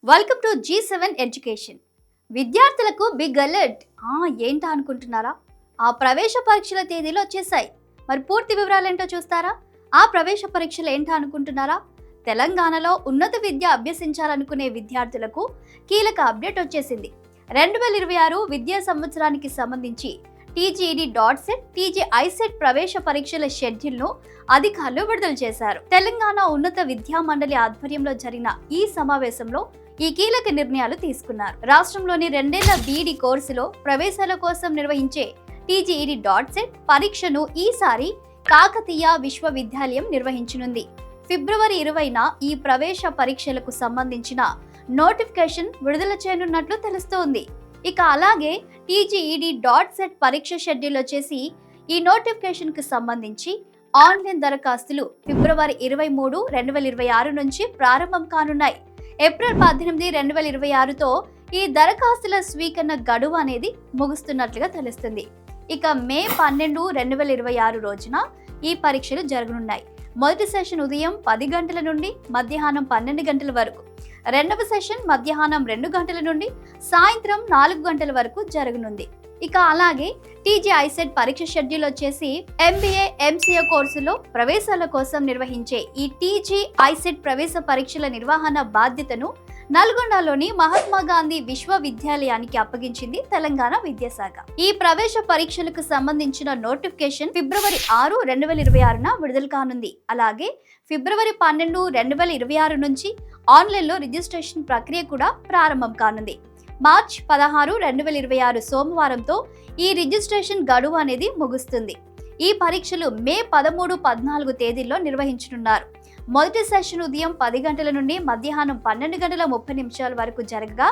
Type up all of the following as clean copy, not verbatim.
Welcome to G7 education. విద్యార్థులకు big alert. ఏంటా అనుకుంటున్నారా? ఆ ప్రవేశ పరీక్షల తేదీలు వచ్చేసాయి. మరి పూర్తి వివరాలు ఏంటో చూస్తారా? ఆ ప్రవేశ పరీక్షలు ఏంటా అనుకుంటున్నారా? తెలంగాణలో ఉన్నత విద్య అభ్యసించాలనుకునే విద్యార్థులకు కీలక అప్డేట్ వచ్చేసింది. 2026 విద్యా సంవత్సరానికి సంబంధించి TGED.set, TGI-set ప్రవేశ పరీక్షల షెడ్యూల్ను అధికారులు విడుదల చేశారు. తెలంగాణ ఉన్నత విద్యా మండలి ఆధ్వర్యంలో జరిగిన ఈ సమావేశంలో ఈ కీలక నిర్ణయాలు తీసుకున్నారు. రాష్ట్రంలోని 2 ఏళ్ల బీఈడీ కోర్సులో ప్రవేశాల కోసం నిర్వహించే TGED.set పరీక్షను ఈసారి కాకతీయ విశ్వవిద్యాలయం నిర్వహించనుంది. ఫిబ్రవరి 20న ఈ ప్రవేశ పరీక్షలకు సంబంధించిన నోటిఫికేషన్ విడుదల చేయనున్నట్లు తెలుస్తోంది. ఇక అలాగే TGED.set పరీక్ష షెడ్యూల్ వచ్చేసి ఈ నోటిఫికేషన్ కు సంబంధించి ఆన్లైన్ దరఖాస్తులు ఫిబ్రవరి 23, 2026 నుంచి ప్రారంభం కానున్నాయి. ఏప్రిల్ 18, 2026తో ఈ దరఖాస్తుల స్వీకరణ గడువు అనేది ముగుస్తున్నట్లుగా తెలుస్తుంది. ఇక మే 12, 2026 రోజున ఈ పరీక్షలు జరగనున్నాయి. మొదటి సెషన్ ఉదయం 10 గంటల నుండి మధ్యాహ్నం 12 గంటల వరకు, రెండవ సెషన్ మధ్యాహ్నం 2 గంటల నుండి సాయంత్రం 4 గంటల వరకు జరగనుంది. ఇక అలాగే TGI-set పరీక్ష షెడ్యూల్ వచ్చేసి MBA, MCA కోర్సులో ప్రవేశాల కోసం నిర్వహించే ఈ TGI-set ప్రవేశ పరీక్షల నిర్వహణ బాధ్యతను నల్గొండలోని మహాత్మా గాంధీ విశ్వవిద్యాలయానికి అప్పగించింది తెలంగాణ విద్యాశాఖ. ఈ ప్రవేశ పరీక్షలకు సంబంధించిన నోటిఫికేషన్ ఫిబ్రవరి 6, 2026న విడుదల కానుంది. అలాగే ఫిబ్రవరి 12, 2026 నుంచి ఆన్లైన్లో రిజిస్ట్రేషన్ ప్రక్రియ కూడా ప్రారంభం కానుంది. మార్చ్ 16, 2026 సోమవారంతో ఈ రిజిస్ట్రేషన్ గడువు అనేది ముగుస్తుంది. ఈ పరీక్షలు మే 13, 14 తేదీల్లో నిర్వహించనున్నారు. మొదటి సెషన్ ఉదయం 10 గంటల నుండి మధ్యాహ్నం 12:30 వరకు జరగగా,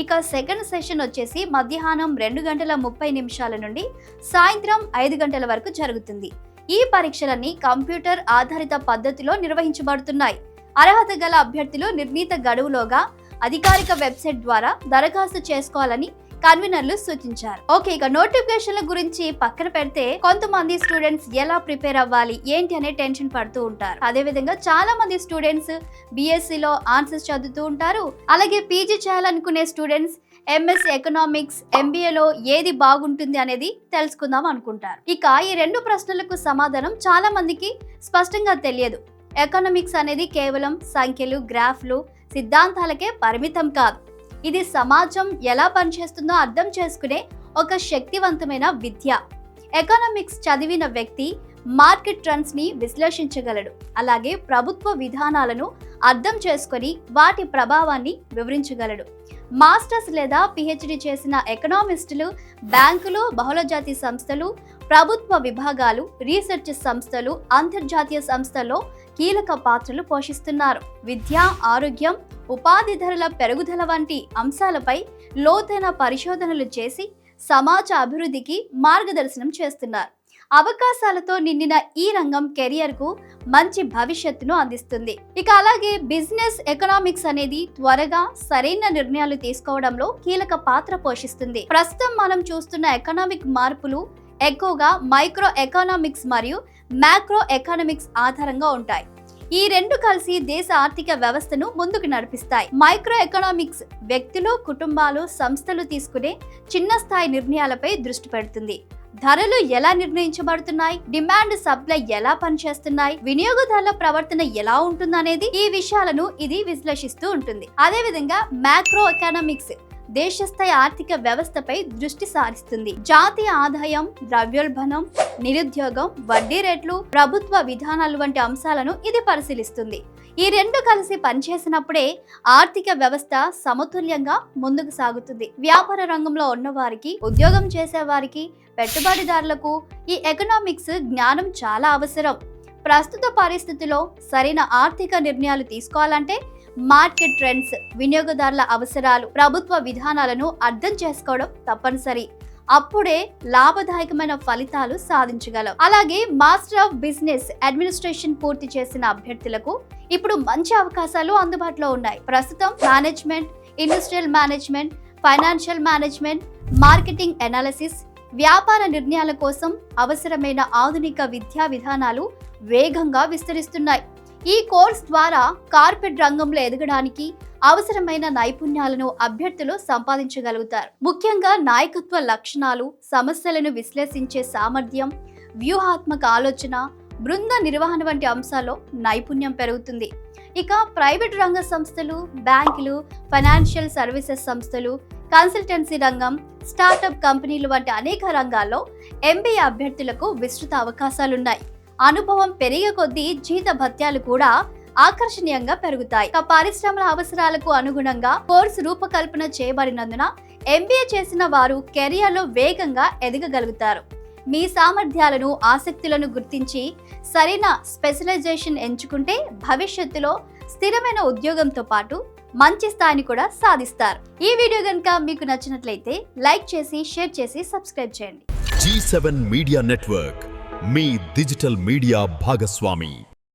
ఇక సెకండ్ సెషన్ వచ్చేసి మధ్యాహ్నం 2:30 నుండి సాయంత్రం 5 గంటల వరకు జరుగుతుంది. ఈ పరీక్షలన్నీ కంప్యూటర్ ఆధారిత పద్ధతిలో నిర్వహించబడుతున్నాయి. అర్హత గల అభ్యర్థులు నిర్ణీత గడువులోగా అధికారిక వెబ్సైట్ ద్వారా దరఖాస్తు చేసుకోవాలని కన్వీనర్లు సూచించారు. ఓకే, ఇక నోటిఫికేషన్ల గురించి పక్కన పెడితే కొంతమంది స్టూడెంట్స్ ఎలా ప్రిపేర్ అవ్వాలి ఏంటి అనే టెన్షన్ పడుతూ ఉంటారు. అదే విధంగా చాలా మంది స్టూడెంట్స్ BScలో ఆన్సర్స్ చదువుతూ ఉంటారు. అలాగే PG చేయాలనుకునే స్టూడెంట్స్ MSc ఎకనామిక్స్, MBAలో ఏది బాగుంటుంది అనేది తెలుసుకుందాం అనుకుంటారు. ఇక ఈ 2 ప్రశ్నలకు సమాధానం చాలా మందికి స్పష్టంగా తెలియదు. ఎకనామిక్స్ అనేది కేవలం సంఖ్యలు, గ్రాఫ్లు, సిద్ధాంతాలకే పరిమితం కాదు. ఇది సమాజం ఎలా పనిచేస్తుందో అర్థం చేసుకునే ఒక శక్తివంతమైన విద్య. ఎకనామిక్స్ చదివిన వ్యక్తి మార్కెట్ ట్రెండ్స్ ని విశ్లేషించగలడు. అలాగే ప్రభుత్వ విధానాలను అర్థం చేసుకొని వాటి ప్రభావాన్ని వివరించగలడు. మాస్టర్స్ లేదా PhD చేసిన ఎకనామిస్టులు బ్యాంకులు, బహుళజాతి సంస్థలు, ప్రభుత్వ విభాగాలు, రీసెర్చ్ సంస్థలు, అంతర్జాతీయ సంస్థల్లో కీలక పాత్రలు పోషిస్తున్నారు. విద్య, ఆరోగ్యం, ఉపాధి ధరల పెరుగుదల వంటి అంశాలపై లోతైన పరిశోధనలు చేసి సమాజ అభివృద్ధికి మార్గదర్శనం చేస్తున్నారు. అవకాశాలతో నిండిన ఈ రంగం కెరియర్కు మంచి భవిష్యత్తును అందిస్తుంది. ఇక అలాగే బిజినెస్ ఎకనామిక్స్ అనేది త్వరగా సరైన నిర్ణయాలు తీసుకోవడంలో కీలక పాత్ర పోషిస్తుంది. ప్రస్తుతం మనం చూస్తున్న ఎకనామిక్ మార్పులు ఎక్కువగా మైక్రో ఎకనామిక్స్ మరియు మ్యాక్రో ఎకనామిక్స్ ఆధారంగా ఉంటాయి. ఈ 2 కలిసి దేశ ఆర్థిక వ్యవస్థను ముందుకు నడిపిస్తాయి. మైక్రో ఎకనామిక్స్ వ్యక్తులు, కుటుంబాలు, సంస్థలు తీసుకునే చిన్న స్థాయి నిర్ణయాలపై దృష్టి పెడుతుంది. ధరలు ఎలా నిర్ణయించబడుతున్నాయి, డిమాండ్, సప్లై ఎలా పనిచేస్తున్నాయి, వినియోగదారుల ప్రవర్తన ఎలా ఉంటుందనేది ఈ విషయాలను ఇది విశ్లేషిస్తూ ఉంటుంది. అదేవిధంగా మ్యాక్రో ఎకనామిక్స్ దేశస్థాయి ఆర్థిక వ్యవస్థపై దృష్టి సారిస్తుంది. జాతీయ ఆదాయం, ద్రవ్యోల్బణం, నిరుద్యోగం, వడ్డీ రేట్లు, ప్రభుత్వ విధానాలు వంటి అంశాలను ఇది పరిశీలిస్తుంది. ఈ 2 కలిసి పనిచేసినప్పుడే ఆర్థిక వ్యవస్థ సమతుల్యంగా ముందుకు సాగుతుంది. వ్యాపార రంగంలో ఉన్నవారికి, ఉద్యోగం చేసేవారికి, పెట్టుబడిదారులకు ఈ ఎకనామిక్స్ జ్ఞానం చాలా అవసరం. ప్రస్తుత పరిస్థితిలో సరైన ఆర్థిక నిర్ణయాలు తీసుకోవాలంటే మార్కెట్ ట్రెండ్స్, వినియోగదారుల అవసరాలు, ప్రభుత్వ విధానాలను అర్థం చేసుకోవడం తప్పనిసరి. అప్పుడే లాభదాయకమైన ఫలితాలు సాధించగలం. అలాగే మాస్టర్ ఆఫ్ బిజినెస్ అడ్మినిస్ట్రేషన్ పూర్తి చేసిన అభ్యర్థులకు ఇప్పుడు మంచి అవకాశాలు అందుబాటులో ఉన్నాయి. ప్రస్తుతం management, industrial management, financial management, marketing analysis, వ్యాపార నిర్ణయాల కోసం అవసరమైన ఆధునిక విద్యా విధానాలు వేగంగా విస్తరిస్తున్నాయి. ఈ కోర్స్ ద్వారా కార్పొరేట్ రంగంలో ఎదగడానికి అవసరమైన నైపుణ్యాలను అభ్యర్థులు సంపాదించగలుగుతారు. ముఖ్యంగా నాయకత్వ లక్షణాలు, సమస్యలను విశ్లేషించే సామర్థ్యం, వ్యూహాత్మక ఆలోచన, బృంద నిర్వహణ వంటి అంశాల్లో నైపుణ్యం పెరుగుతుంది. ఇక ప్రైవేట్ రంగ సంస్థలు, బ్యాంకులు, ఫైనాన్షియల్ సర్వీసెస్ సంస్థలు, కన్సల్టెన్సీ రంగం, స్టార్టప్ కంపెనీలు వంటి అనేక రంగాల్లో ఎంబీఏ అభ్యర్థులకు విస్తృత అవకాశాలున్నాయి. అనుభవం పెరిగే కొద్దీ జీత భత్యాలు కూడా ఆకర్షణీయంగా పెరుగుతాయి. పరిశ్రమల అవసరాలకు అనుగుణంగా కోర్సు రూపకల్పన చేయబడినందున ఎంబీఏ చేసిన వారు కెరియర్లో వేగంగా ఎదగగలుగుతారు. మీ సామర్థ్యాలను, ఆసక్తులను గుర్తించి సరైన స్పెషలైజేషన్ ఎంచుకుంటే భవిష్యత్తులో స్థిరమైన ఉద్యోగంతో పాటు మంచి స్థాయిని కూడా సాధిస్తారు. ఈ వీడియో కనుక మీకు నచ్చినట్లయితే లైక్ చేసి, షేర్ చేసి, సబ్స్క్రైబ్ చేయండి. G7 మీడియా నెట్వర్క్ మీ డిజిటల్ మీడియా భాగస్వామి.